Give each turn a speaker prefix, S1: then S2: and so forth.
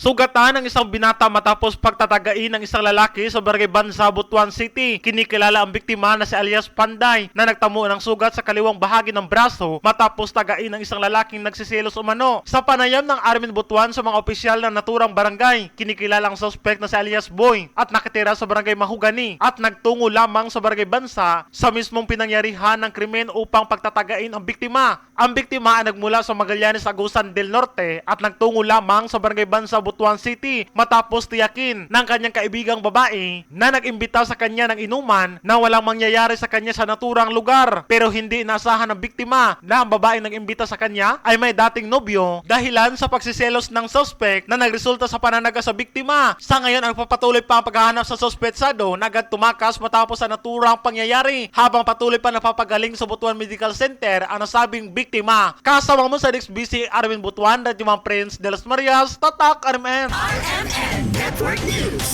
S1: Sugatan ng isang binata matapos pagtatagain ng isang lalaki sa Barangay Bansa, Butuan City. Kinikilala ang biktima na si alias Panday na nagtamo ng sugat sa kaliwang bahagi ng braso matapos tagain ng isang lalaking nagsisilos umano. Sa panayam ng Armin Butuan sa mga opisyal ng naturang barangay, kinikilala ang suspect na si alias Boy at nakitira sa Barangay Mahugani at nagtungo lamang sa Barangay Bansa sa mismong pinangyarihan ng krimen upang pagtatagain ang biktima. Ang biktima ay nagmula sa Magallanes, Agusan del Norte at nagtungo lamang sa Barangay Bansa, Butuan City matapos tiyakin ng kanyang kaibigang babae na nag-imbita sa kanya ng inuman na walang mangyayari sa kanya sa naturang lugar. Pero hindi inaasahan ng biktima na ang babae nag-imbita sa kanya ay may dating nobyo dahilan sa pagsiselos ng suspect na nagresulta sa pananaga sa biktima. Sa ngayon ay papatuloy pa ang paghahanap sa suspetsado na agad tumakas matapos sa naturang pangyayari habang patuloy pa napapagaling sa Butuan Medical Center ang nasabing biktima. Kasama mo sa NextBC Armin Butuan at yung mga Prince de las Marias, Tatak RMN.
S2: RMN Network News.